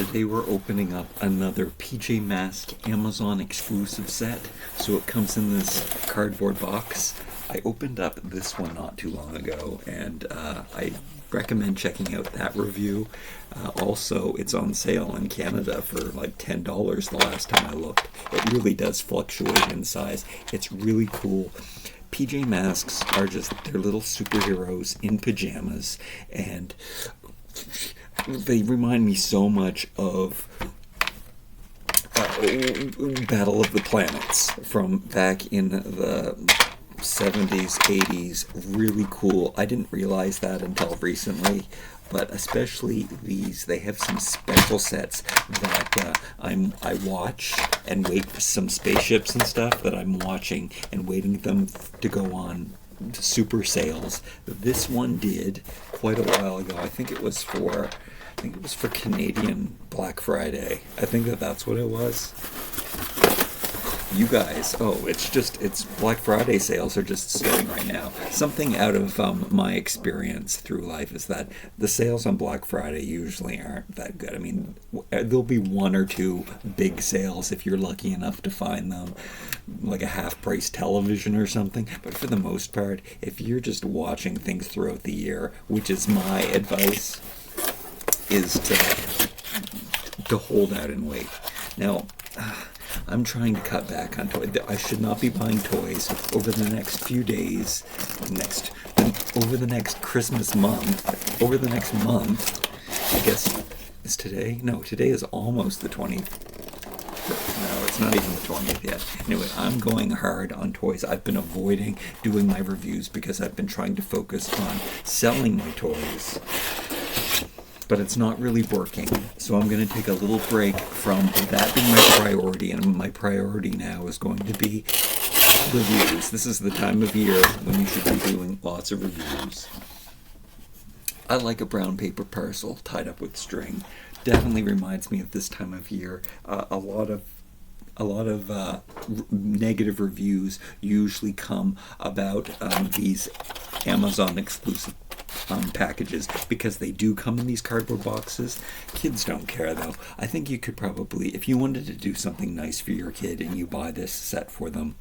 Today we're opening up another PJ Masks Amazon exclusive set. So it comes in this cardboard box. I opened up this one not too long ago, and I recommend checking out that review. Also, it's on sale in Canada for like $10 the last time I looked. It really does fluctuate in size. It's really cool. PJ Masks are just, they're little superheroes in pajamas, and they remind me so much of Battle of the Planets from back in the 70s, 80s. Really cool. I didn't realize that until recently, but especially these, they have some special sets that I watch and wait for some spaceships and stuff that I'm watching and waiting them to go on super sales. This one did quite a while ago. I think it was for Canadian Black Friday. I think that's what it was. You guys, it's Black Friday sales are just starting right now. Something out of my experience through life is that the sales on Black Friday usually aren't that good. I mean, there'll be one or two big sales if you're lucky enough to find them, like a half-price television or something. But for the most part, if you're just watching things throughout the year, which is my advice, is to hold out and wait. Now, I'm trying to cut back on toys. I should not be buying toys over the next few days, over the next Christmas month, over the next month. I guess, is today? No, today is almost the 20th. No, it's not even the 20th yet. Anyway, I'm going hard on toys. I've been avoiding doing my reviews because I've been trying to focus on selling my toys. But it's not really working, so I'm going to take a little break from that being my priority, and my priority now is going to be reviews. This is the time of year when you should be doing lots of reviews. I like a brown paper parcel tied up with string. Definitely reminds me of this time of year. A lot of negative reviews usually come about these Amazon exclusive packages, because they do come in these cardboard boxes. Kids don't care though. I think you could probably, if you wanted to do something nice for your kid and you buy this set for them,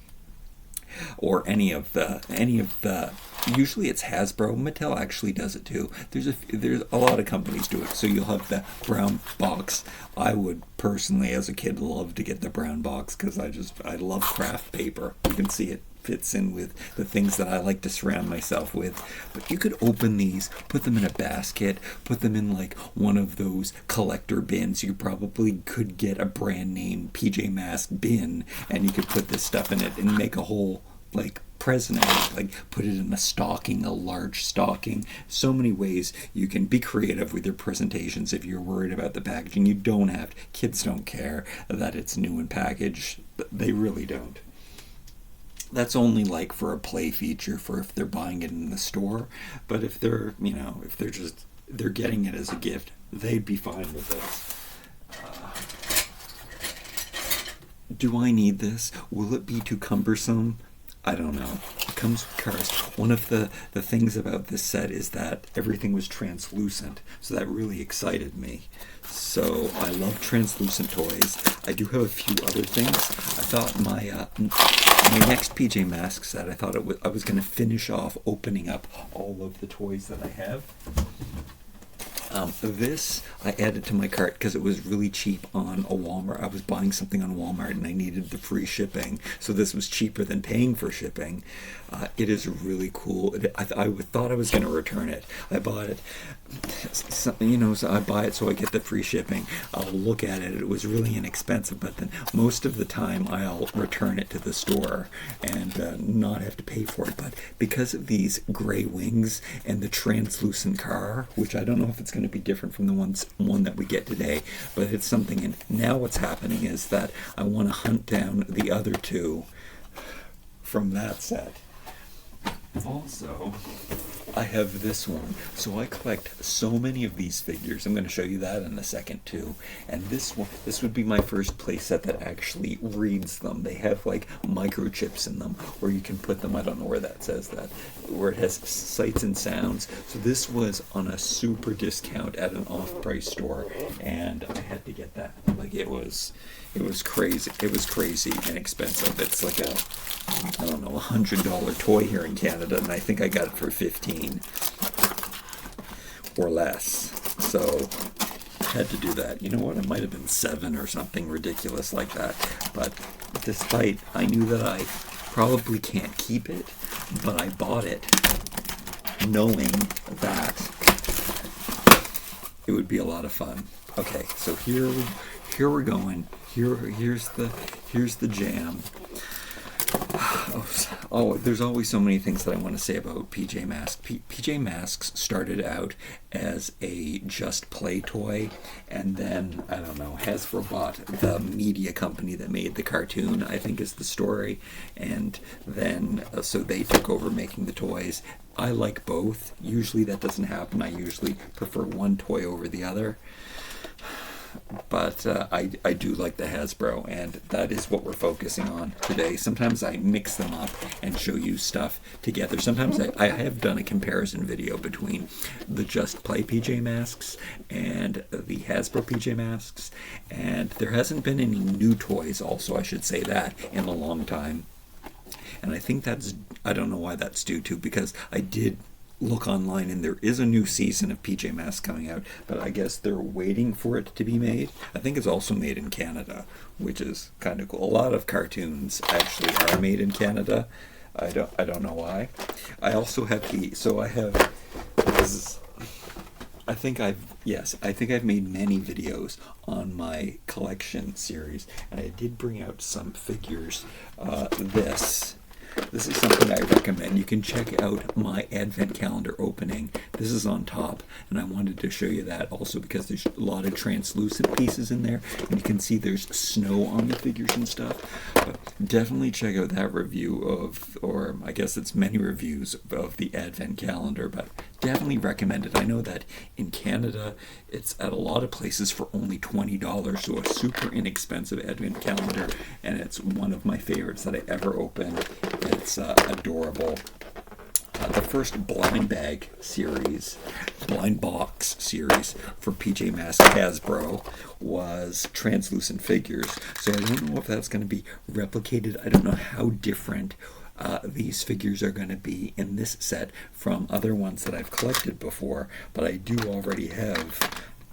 or any of the usually it's Hasbro. Mattel actually does it too. There's a lot of companies do it. So you'll have the brown box. I would personally, as a kid, love to get the brown box because I love craft paper. You can see it fits in with the things that I like to surround myself with. But you could open these, put them in a basket, put them in like one of those collector bins. You probably could get a brand name PJ Masks bin, and you could put this stuff in it and make a whole like present, like put it in a stocking, a large stocking. So many ways you can be creative with your presentations. If you're worried about the packaging, you don't have to. Kids don't care that it's new and packaged. They really don't. That's only like for a play feature, for if they're buying it in the store. But if they're, they're getting it as a gift, they'd be fine with this. Do I need this? Will it be too cumbersome? I don't know. It comes with cars. One of the things about this set is that everything was translucent, so that really excited me. So I love translucent toys. I do have a few other things. I thought my next PJ Masks set, I was going to finish off opening up all of the toys that I have. This I added to my cart because it was really cheap on a Walmart. I was buying something on Walmart and I needed the free shipping, so this was cheaper than paying for shipping. It is really cool. I thought I was going to return it. I bought it, so I buy it so I get the free shipping. I'll look at it. It was really inexpensive, but then most of the time I'll return it to the store and not have to pay for it. But because of these gray wings and the translucent car, which I don't know if it's going to be different from the one that we get today, but it's something. And now what's happening is that I want to hunt down the other two from that set. Also, I have this one. So I collect so many of these figures. I'm going to show you that in a second too. And this would be my first playset that actually reads them. They have like microchips in them where you can put them. I don't know where that says that, where it has sights and sounds. So this was on a super discount at an off-price store, and I had to get that. Like it was crazy. It was crazy and expensive. It's like a, I don't know, $100 toy here in Canada, and I think I got it for 15 or less. So I had to do that. You know what? It might have been 7 or something ridiculous like that. But despite, I knew that I probably can't keep it, but I bought it knowing that it would be a lot of fun. Okay, so here we're going. Here's the jam. Oh, there's always so many things that I want to say about PJ Masks. PJ Masks started out as a Just Play toy, and then, I don't know, Hasbro bought the media company that made the cartoon, I think is the story, and then, so they took over making the toys. I like both. Usually that doesn't happen. I usually prefer one toy over the other. But I do like the Hasbro, and that is what we're focusing on today. Sometimes I mix them up and show you stuff together. Sometimes I have done a comparison video between the Just Play PJ Masks and the Hasbro PJ Masks, and there hasn't been any new toys, also I should say that, in a long time. And I think I don't know why that's due to, because I did look online and there is a new season of PJ Masks coming out, but I guess they're waiting for it to be made. I think it's also made in Canada, which is kind of cool. A lot of cartoons actually are made in Canada. I don't know why. I also have I think I've made many videos on my collection series, and I did bring out some figures. This is something I recommend. You can check out my advent calendar opening. This is on top, and I wanted to show you that also because there's a lot of translucent pieces in there, and you can see there's snow on the figures and stuff. But definitely check out that review or I guess it's many reviews of the advent calendar, but definitely recommend it. I know that in Canada it's at a lot of places for only $20, so a super inexpensive advent calendar, and it's one of my favorites that I ever opened. It's adorable. The first blind box series for PJ Masks Hasbro was translucent figures. So I don't know if that's going to be replicated. I don't know how different these figures are going to be in this set from other ones that I've collected before, but I do already have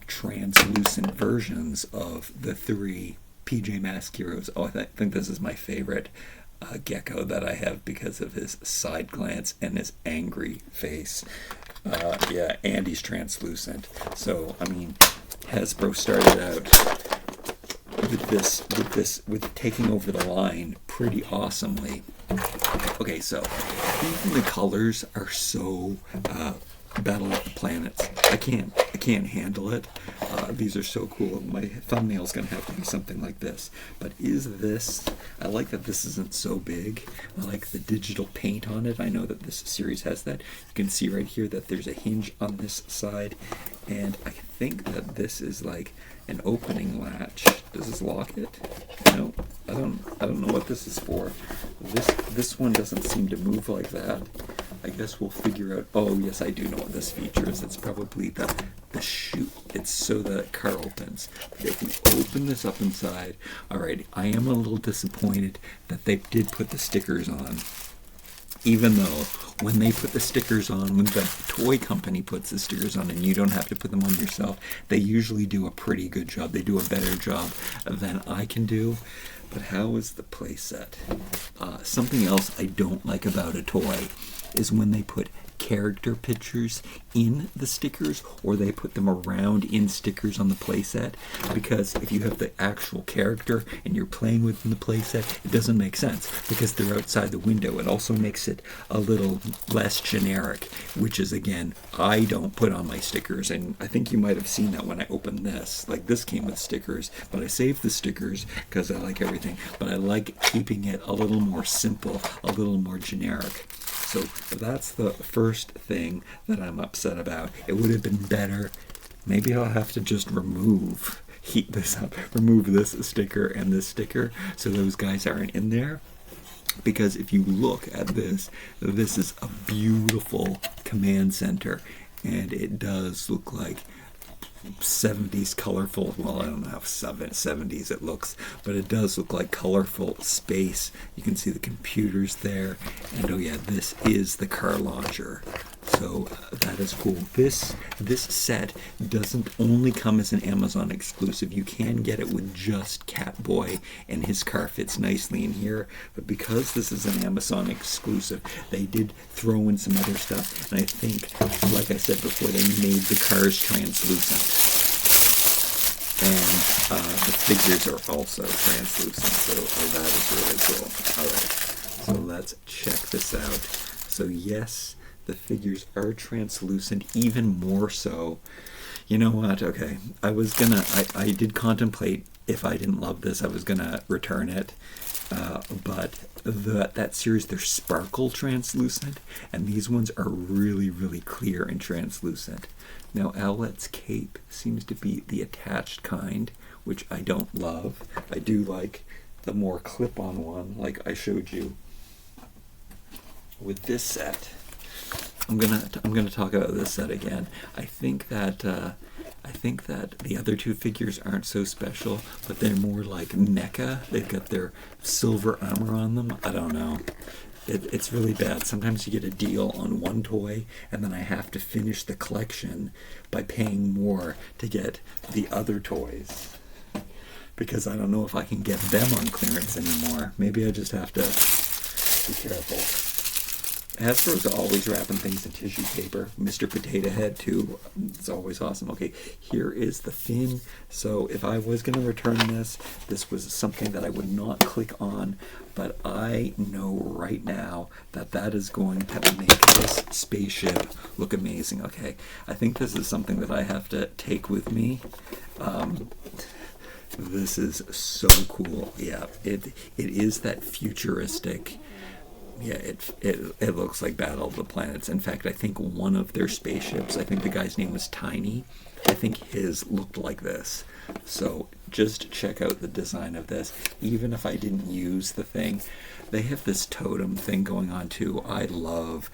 translucent versions of the 3 PJ Masks heroes. Oh, I think this is my favorite. Gekko that I have because of his side glance and his angry face. And he's translucent. So, I mean, Hasbro started out with taking over the line pretty awesomely. Okay, so even the colors are so Battle of the Planets. I can't handle it. These are so cool. My thumbnail's gonna have to be something like this. But I like that this isn't so big. I like the digital paint on it. I know that this series has that. You can see right here that there's a hinge on this side, and I think that this is like an opening latch. Does this lock it? No, I don't know what this is for. This one doesn't seem to move like that. I guess we'll figure out. Oh yes, I do know what this feature is. It's probably the chute. It's so the car opens. But if we open this up inside, alright, I am a little disappointed that they did put the stickers on. Even though when they put the stickers on, when the toy company puts the stickers on and you don't have to put them on yourself, they usually do a pretty good job. They do a better job than I can do. But how is the playset? Something else I don't like about a toy is when they put character pictures in the stickers or they put them around in stickers on the playset, because if you have the actual character and you're playing within the playset, it doesn't make sense because they're outside the window. It also makes it a little less generic, which is, again, I don't put on my stickers, and I think you might have seen that when I opened this. Like, this came with stickers, but I saved the stickers because I like everything, but I like keeping it a little more simple, a little more generic. So that's the first thing that I'm upset about. It would have been better. Maybe I'll have to just heat this up, remove this sticker and this sticker so those guys aren't in there. Because if you look at this, this is a beautiful command center, and it does look like 70s colorful. Well, I don't know how 70s it looks, but it does look like colorful space. You can see the computers there, and oh yeah, this is the car launcher. So that is cool. This set doesn't only come as an Amazon exclusive. You can get it with just Catboy, and his car fits nicely in here. But because this is an Amazon exclusive, they did throw in some other stuff. And I think, like I said before, they made the cars translucent. And the figures are also translucent. So that is really cool. All right. So let's check this out. So yes, the figures are translucent, even more so. You know what? Okay, I did contemplate, if I didn't love this, I was gonna return it. But that series, they're sparkle translucent, and these ones are really, really clear and translucent. Now, Owlette's cape seems to be the attached kind, which I don't love. I do like the more clip-on one, like I showed you with this set. I'm gonna talk about this set again. I think that the other two figures aren't so special, but they're more like mecha. They've got their silver armor on them. I don't know. It's really bad. Sometimes you get a deal on one toy, and then I have to finish the collection by paying more to get the other toys, because I don't know if I can get them on clearance anymore. Maybe I just have to be careful. Hasbro's always wrapping things in tissue paper. Mr. Potato Head, too. It's always awesome. Okay, here is the fin. So if I was going to return this was something that I would not click on, but I know right now that is going to make this spaceship look amazing. Okay, I think this is something that I have to take with me. This is so cool. Yeah, it is that futuristic. Yeah, it looks like Battle of the Planets. In fact, I think one of their spaceships, I think the guy's name was Tiny, I think his looked like this. So just check out the design of this. Even if I didn't use the thing, they have this totem thing going on too. I love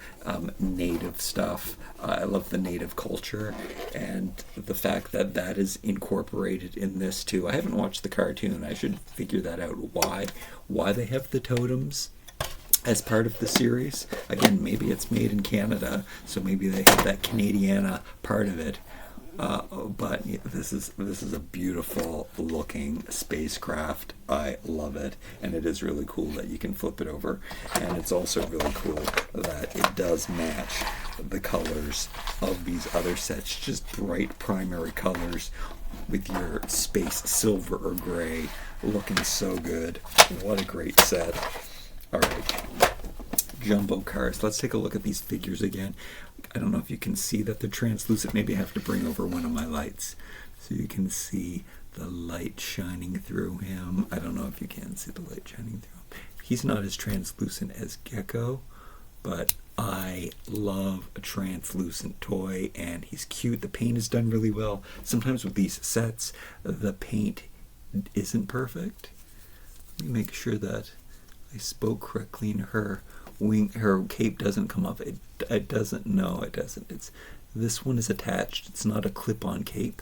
native stuff. I love the native culture, and the fact that that is incorporated in this too. I haven't watched the cartoon. I should figure that out. Why they have the totems as part of the series. Again, maybe it's made in Canada, so maybe they have that Canadiana part of it. But yeah, this is a beautiful looking spacecraft. I love it, and it is really cool that you can flip it over, and it's also really cool that it does match the colors of these other sets, just bright primary colors with your space silver or gray, looking so good. What a great set. All right, jumbo cars. Let's take a look at these figures again. I don't know if you can see that they're translucent. Maybe I have to bring over one of my lights so you can see the light shining through him. I don't know if you can see the light shining through him. He's not as translucent as Gekko, but I love a translucent toy, and he's cute. The paint is done really well. Sometimes with these sets, the paint isn't perfect. Let me make sure that I spoke correctly, and her cape doesn't come off. It doesn't. No, it doesn't. This one is attached. It's not a clip-on cape.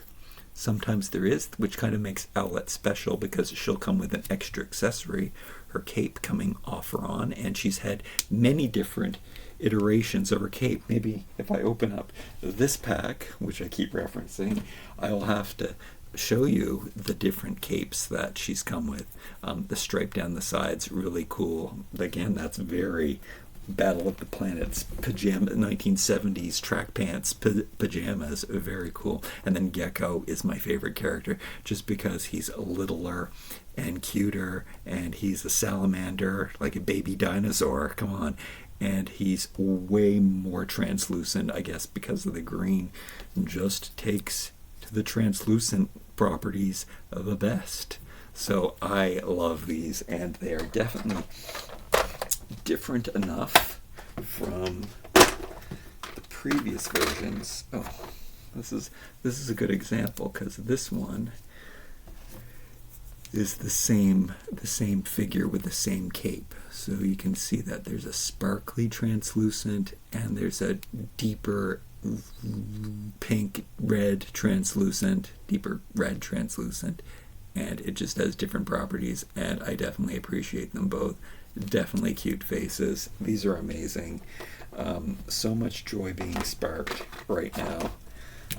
Sometimes there is, which kind of makes Owlette special because she'll come with an extra accessory, her cape coming off or on, and she's had many different iterations of her cape. Maybe if I open up this pack, which I keep referencing, I'll have to show you the different capes that she's come with. The stripe down the sides, really cool. Again, that's very Battle of the Planets pajama, 1970s track pants pajamas, very cool. And then Gekko is my favorite character just because he's littler and cuter, and he's a salamander, like a baby dinosaur, come on. And he's way more translucent, I guess, because of the green. Just takes to the translucent properties of the best. So I love these, and they are definitely different enough from the previous versions. Oh, this is a good example, because this one is the same figure with the same cape. So you can see that there's a sparkly translucent, and there's a deeper pink red translucent, deeper red translucent, and it just has different properties, and I definitely appreciate them both. Definitely cute faces. These are amazing. So much joy being sparked right now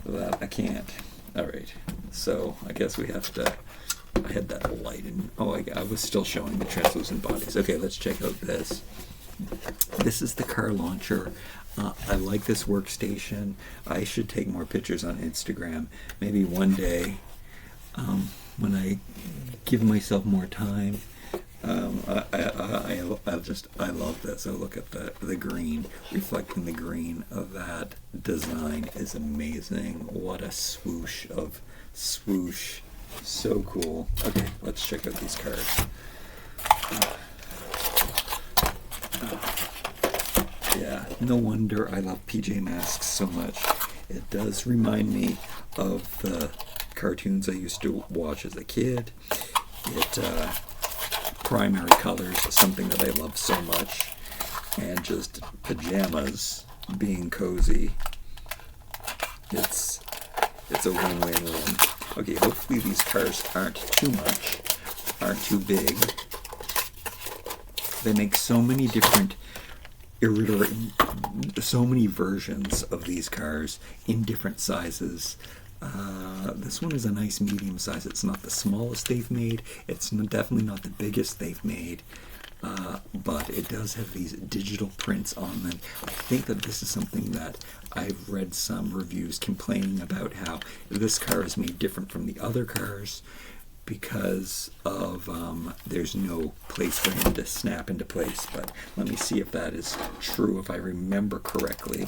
that I can't. Alright, so I guess we have to. I had that light in. Oh, I was still showing the translucent bodies. Okay, let's check out this. This is the car launcher. I like this workstation. I should take more pictures on Instagram. Maybe one day, when I give myself more time. I love this. So look at the green, reflecting the green of that design is amazing. What a swoosh of swoosh. So cool. Okay, let's check out these cards. Yeah, no wonder I love PJ Masks so much. It does remind me of the cartoons I used to watch as a kid. It primary colors, something that I love so much, and just pajamas being cozy. It's a win-win-win. Okay, hopefully these cars aren't too big. They make so many different so many versions of these cars in different sizes. This one is a nice medium size. It's not the smallest they've made. It's definitely not the biggest they've made. But it does have these digital prints on them. I think that this is something that I've read some reviews complaining about, how this car is made different from the other cars because of there's no place for him to snap into place. But let me see if that is true, if I remember correctly.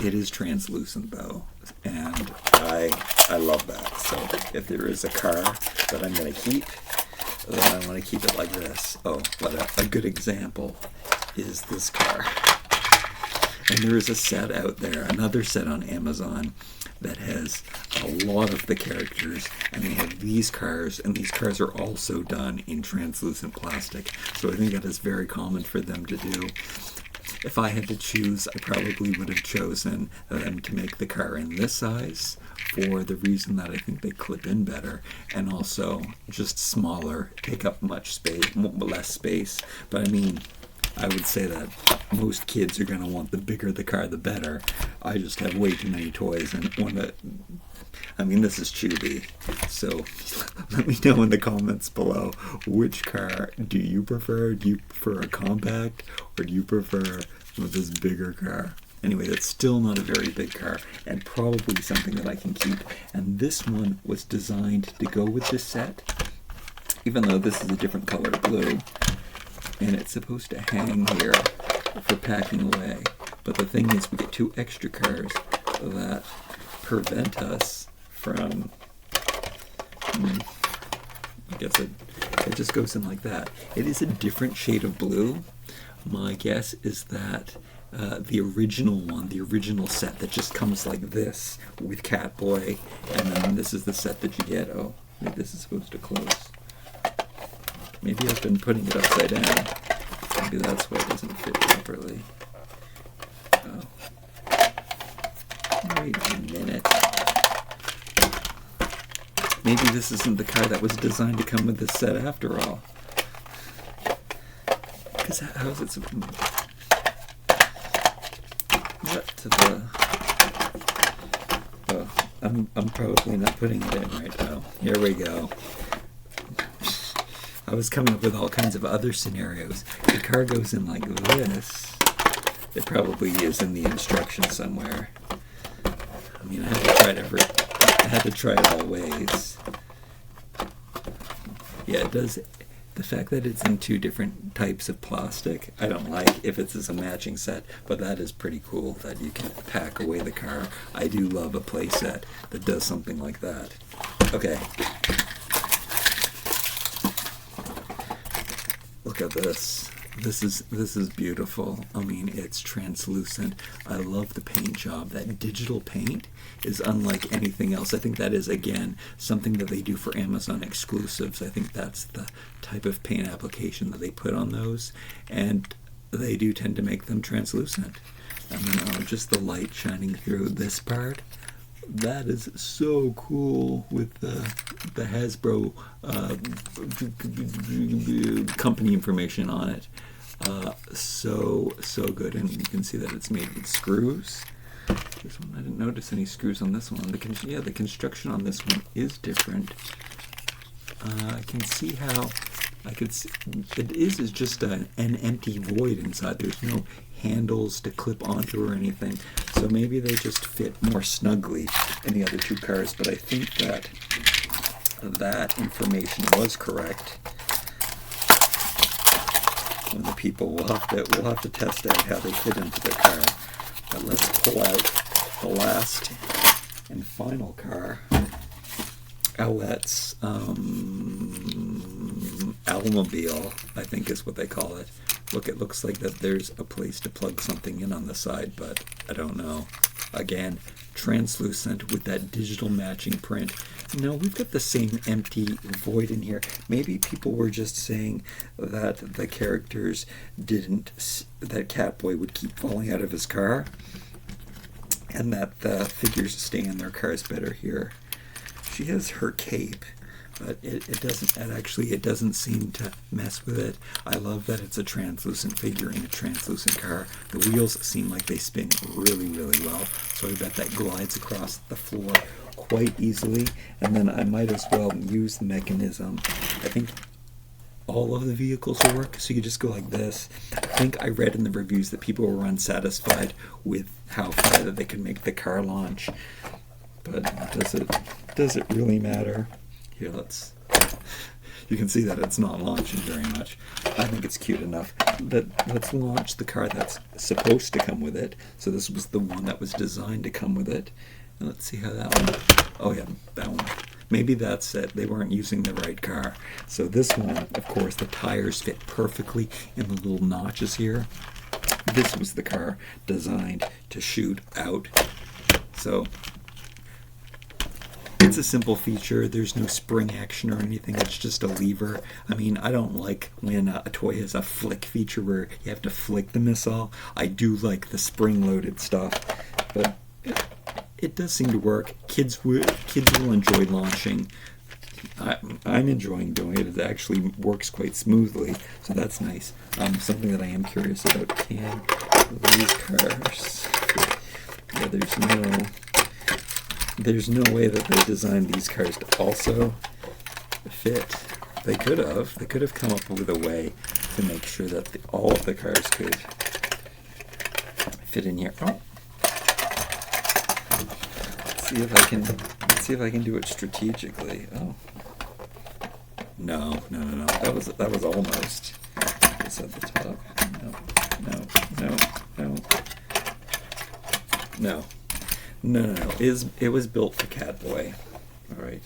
It is translucent though, and I love that. So if there is a car that I'm going to keep, then I want to keep it like this. Oh, but a good example is this car. And there is a set out there, another set on Amazon, that has a lot of the characters, and they have these cars, and these cars are also done in translucent plastic. So I think that is very common for them to do. If I had to choose, I probably would have chosen them to make the car in this size, for the reason that I think they clip in better, and also just smaller, take up much space, less space. But I mean, I would say that most kids are going to want the bigger the car, the better. I just have way too many toys and want to. I mean, this is Chewy, so let me know in the comments below, which car do you prefer? Do you prefer a compact, or do you prefer this bigger car? Anyway, that's still not a very big car, and probably something that I can keep. And this one was designed to go with this set, even though this is a different color blue, and it's supposed to hang here for packing away. But the thing is, we get 2 extra cars that prevent us from, I guess it just goes in like that. It is a different shade of blue. My guess is that the original one, the original set that just comes like this with Catboy, and then this is the set that you get. Oh, maybe this is supposed to close. Maybe I've been putting it upside down. Maybe that's why it doesn't fit properly. Oh. Wait a minute. Maybe this isn't the car that was designed to come with this set after all. Because how is it supposed to... What to the... Oh, I'm probably not putting it in right now. Here we go. I was coming up with all kinds of other scenarios. The car goes in like this. It probably is in the instructions somewhere. I mean, I had to try it all ways. Yeah, it does. The fact that it's in two different types of plastic, I don't like if it's as a matching set, but that is pretty cool that you can pack away the car. I do love a playset that does something like that. Okay. Look at this. This is beautiful. I mean, it's translucent. I love the paint job. That digital paint is unlike anything else. I think that is, again, something that they do for Amazon exclusives. I think that's the type of paint application that they put on those, and they do tend to make them translucent. I mean, just the light shining through this part. That is so cool with the Hasbro company information on it. So good, and you can see that it's made with screws. This one, I didn't notice any screws on this one. The construction on this one is different. I can see how it is just an empty void inside. There's no handles to clip onto or anything, so maybe they just fit more snugly in the other two cars, but I think that information was correct. When the people we'll have to test out how they fit into the car. But let's pull out the last and final car, Owlette's Owlmobile, I think is what they call it. Look, it looks like that there's a place to plug something in on the side, but I don't know. Again, translucent with that digital matching print. No, we've got the same empty void in here. Maybe people were just saying that the characters that Catboy would keep falling out of his car, and that the figures stay in their cars better here. She has her cape, but it doesn't seem to mess with it. I love that it's a translucent figure in a translucent car. The wheels seem like they spin really, really well, so I bet that glides across the floor quite easily. And then I might as well use the mechanism. I think all of the vehicles will work, so you just go like this. I think I read in the reviews that people were unsatisfied with how far that they could make the car launch, but does it really matter? Here, you can see that it's not launching very much. I think it's cute enough. But let's launch the car that's supposed to come with it. So this was the one that was designed to come with it. And let's see how that one, oh yeah, that one. Maybe that's it. They weren't using the right car. So this one, of course, the tires fit perfectly in the little notches here. This was the car designed to shoot out. So it's a simple feature. There's no spring action or anything. It's just a lever. I mean, I don't like when a toy has a flick feature where you have to flick the missile. I do like the spring-loaded stuff, but it does seem to work. Kids will enjoy launching. I'm enjoying doing it. It actually works quite smoothly, so that's nice. Something that I am curious about: can these cars? Yeah, there's no way that they designed these cars to also fit. They could have come up with a way to make sure that all of the cars could fit in here. Oh. Let's see if I can do it strategically. Oh. No. That was almost. It's at the top. No. It was built for Catboy. All right.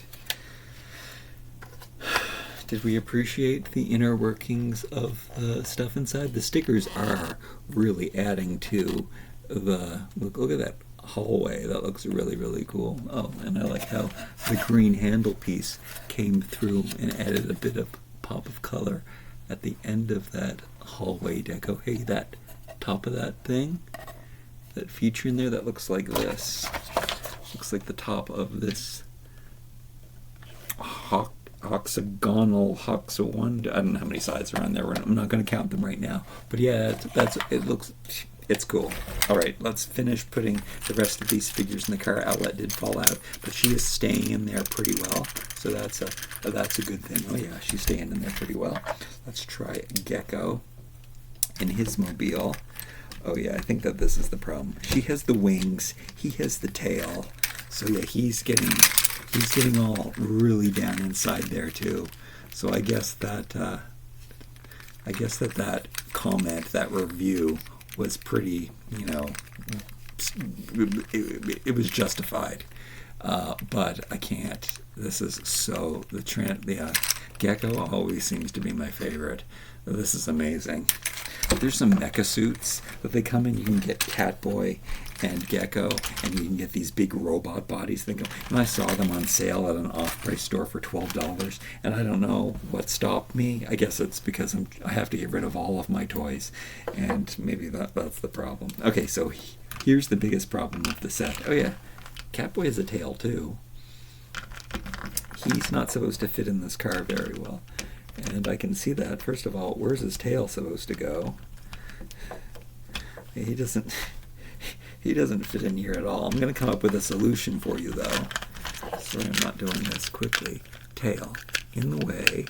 Did we appreciate the inner workings of the stuff inside? The stickers are really adding to the look at that hallway. That looks really, really cool. Oh, and I like how the green handle piece came through and added a bit of pop of color at the end of that hallway deco. Hey, that top of that thing, that feature in there, that looks like this. Looks like the top of this hexagonal I don't know how many sides are on there. I'm not going to count them right now. But yeah, it looks It's cool. All right, let's finish putting the rest of these figures in the car. Owlette did fall out, but she is staying in there pretty well, so that's a good thing. Oh yeah, she's staying in there pretty well. Let's try Gekko in his mobile. Oh yeah, I think that this is the problem. She has the wings, he has the tail, so yeah, he's getting all really down inside there too. So I guess that that comment, that review, was pretty, it was justified. But I can't. This is so Gekko always seems to be my favorite. This is amazing. There's some mecha suits that they come in. You can get Catboy and Gekko, and you can get these big robot bodies. And I saw them on sale at an off-price store for $12, and I don't know what stopped me. I guess it's because I have to get rid of all of my toys, and maybe that's the problem. Okay, so here's the biggest problem with the set. Oh yeah, Catboy has a tail too. He's not supposed to fit in this car very well. And I can see that. First of all, where's his tail supposed to go? He doesn't fit in here at all. I'm going to come up with a solution for you, though. Sorry, I'm not doing this quickly. Tail in the way.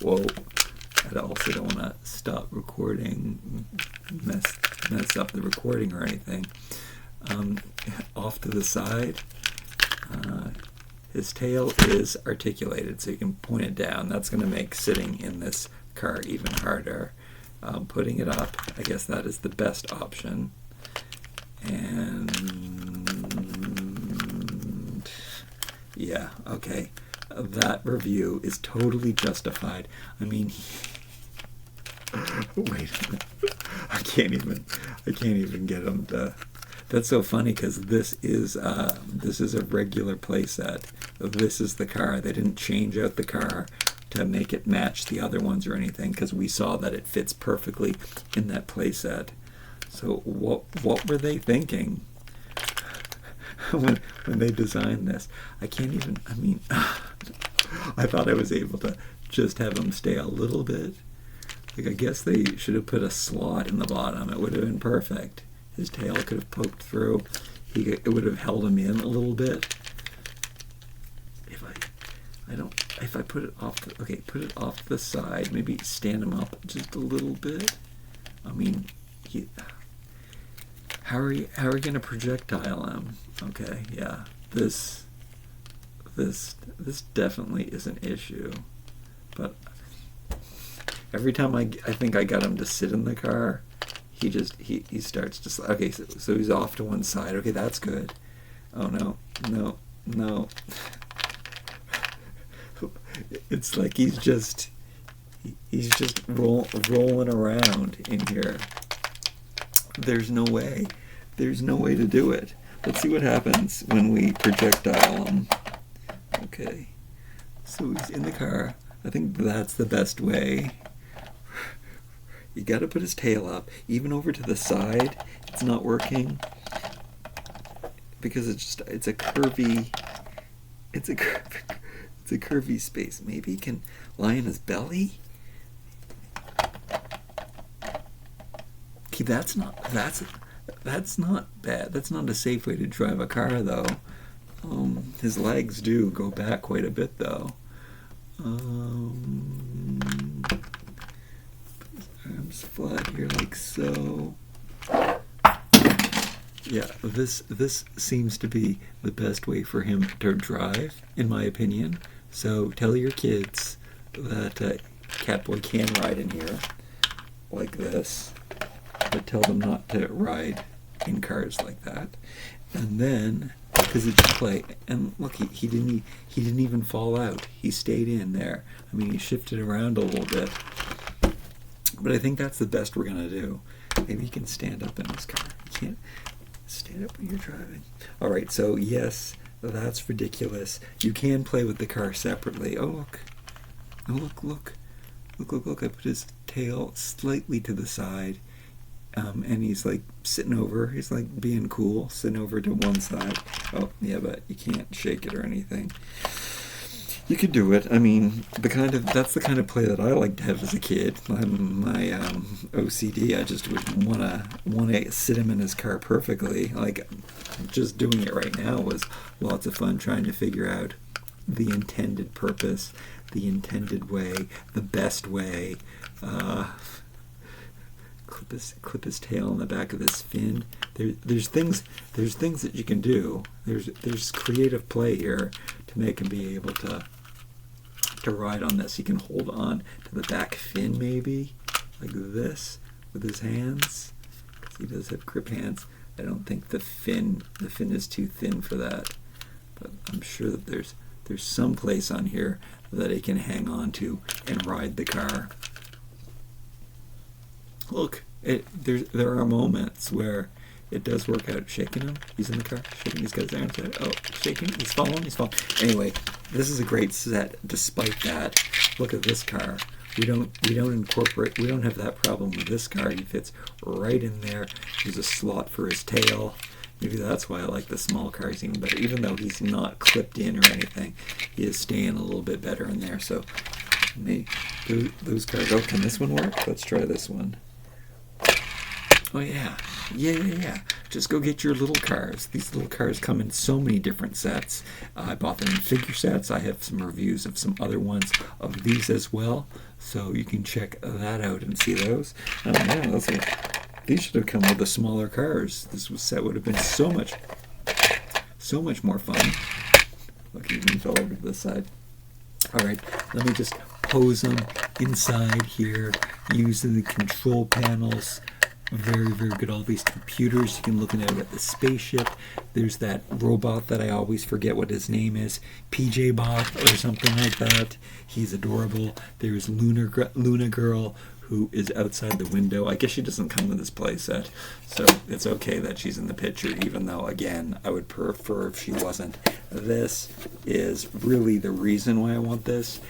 Whoa. I also don't want to stop recording, mess up the recording or anything. Off to the side. His tail is articulated, so you can point it down. That's going to make sitting in this car even harder. Putting it up, I guess that is the best option. And yeah, okay. That review is totally justified. I mean, wait a minute. I can't even get him to. That's so funny because this is a regular playset. This is the car. They didn't change out the car to make it match the other ones or anything, because we saw that it fits perfectly in that playset. So what were they thinking when they designed this? I thought I was able to just have him stay a little bit. Like, I guess they should have put a slot in the bottom. It would have been perfect. His tail could have poked through. It would have held him in a little bit. If I put it off, put it off to the side. Maybe stand him up just a little bit. I mean, how are you going to projectile him? Okay, yeah. This definitely is an issue. But every time I think I got him to sit in the car, he starts just, okay, so he's off to one side. Okay, that's good. Oh no. It's like he's just rolling around in here. There's no way to do it. Let's see what happens when we projectile him. Okay, so he's in the car. I think that's the best way. You got to put his tail up, even over to the side. It's not working because it's a curvy space. Maybe he can lie in his belly. Okay, that's not bad. That's not a safe way to drive a car, though. His legs do go back quite a bit, though. Arms flat here, like so. Yeah, this seems to be the best way for him to drive, in my opinion. So tell your kids that Catboy can ride in here like this, but tell them not to ride in cars like that. And then, because it's play, and look, he didn't even fall out. He stayed in there. I mean, he shifted around a little bit. But I think that's the best we're going to do. Maybe he can stand up in his car. He can't stand up when you're driving. All right, so yes, that's ridiculous. You can play with the car separately. Oh, look. Oh, look. I put his tail slightly to the side. And he's like sitting over. He's like being cool, sitting over to one side. Oh, yeah, but you can't shake it or anything. You could do it. I mean, that's the kind of play that I like to have as a kid. My OCD, I just would wanna sit him in his car perfectly. Like, just doing it right now was lots of fun trying to figure out the intended purpose, the intended way, the best way. Clip his tail on the back of his fin. There's things that you can do. There's creative play here to make him be able to ride on this. He can hold on to the back fin maybe like this with his hands. 'Cause he does have grip hands. I don't think the fin is too thin for that, but I'm sure that there's some place on here that he can hang on to and ride the car. Look, there are moments where it does work out. Shaking him, he's in the car, shaking, he's got his arms out. Oh, shaking, he's falling. Anyway, this is a great set. Despite that, look at this car. We don't have that problem with this car. He fits right in there. There's a slot for his tail. Maybe that's why I like the small cars even better. Even though he's not clipped in or anything, he is staying a little bit better in there. So, those cars. Oh, can this one work? Let's try this one. Oh yeah. Just go get your little cars. These little cars come in so many different sets. I bought them in figure sets. I have some reviews of some other ones of these as well, so you can check that out and see those. Oh yeah, these should have come with the smaller cars. This set would have been so much more fun. Look, he even fell over to this side. All right, let me just pose them inside here using the control panels. Very, very good. All these computers. You can look at the spaceship. There's that robot that I always forget what his name is. PJ Bot or something like that. He's adorable. There's Luna Girl, who is outside the window. I guess she doesn't come with this playset, so it's okay that she's in the picture, even though, again, I would prefer if she wasn't. This is really the reason why I want this.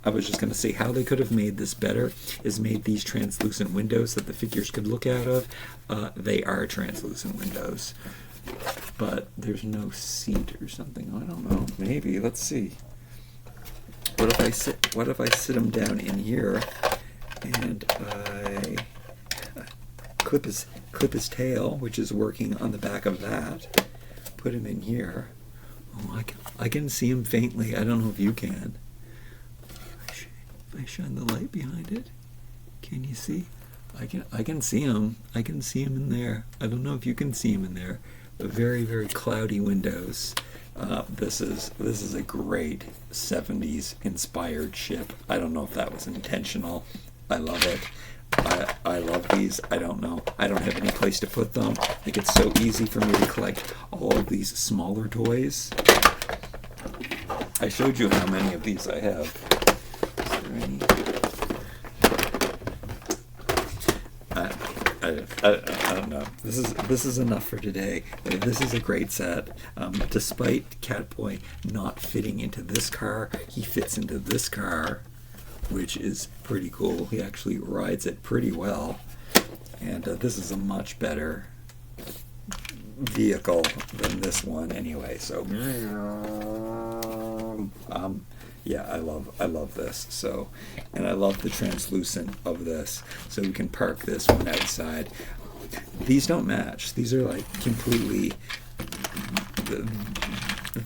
I was just going to say how they could have made this better is made these translucent windows that the figures could look out of. They are translucent windows, but there's no seat or something. I don't know. Maybe. Let's see. What if I sit him down in here and I clip his tail, which is working on the back of that. Put him in here. Oh, I can see him faintly. I don't know if you can. If I shine the light behind it, can you see? I can see him. I can see him in there. I don't know if you can see him in there. Very, very cloudy windows. This is a great 70s inspired ship. I don't know if that was intentional. I love it. I love these. I don't know. I don't have any place to put them. I think it's so easy for me to collect all of these smaller toys. I showed you how many of these I have. I don't know. This is enough for today. This is a great set. Despite Catboy not fitting into this car, he fits into this car, which is pretty cool. He actually rides it pretty well, and this is a much better vehicle than this one anyway. So yeah, I love this. So, and I love the translucent of this. So we can park this one outside. These don't match. These are like completely.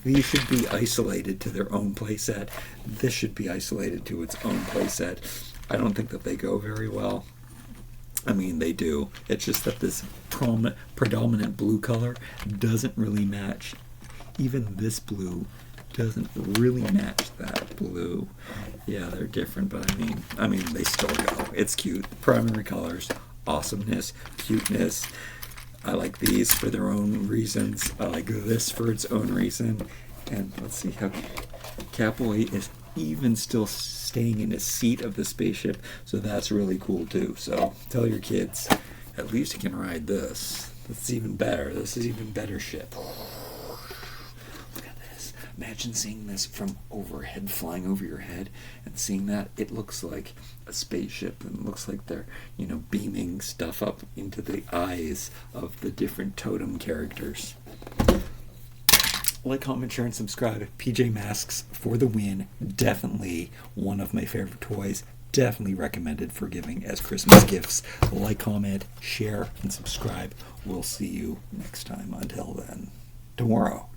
These should be isolated to their own playset. This should be isolated to its own playset. I don't think that they go very well. I mean, they do. It's just that this predominant blue color doesn't really match. Even this blue doesn't really match that blue. Yeah, they're different, but I mean, they still go. It's cute. Primary colors, awesomeness, cuteness. I like these for their own reasons. I like this for its own reason. And let's see how Catboy is even still staying in his seat of the spaceship, so that's really cool too. So tell your kids, at least you can ride this. That's even better. This is even better ship. Imagine seeing this from overhead, flying over your head, and seeing that. It looks like a spaceship, and it looks like they're, beaming stuff up into the eyes of the different totem characters. Like, comment, share, and subscribe. PJ Masks for the win. Definitely one of my favorite toys. Definitely recommended for giving as Christmas gifts. Like, comment, share, and subscribe. We'll see you next time. Until then, tomorrow.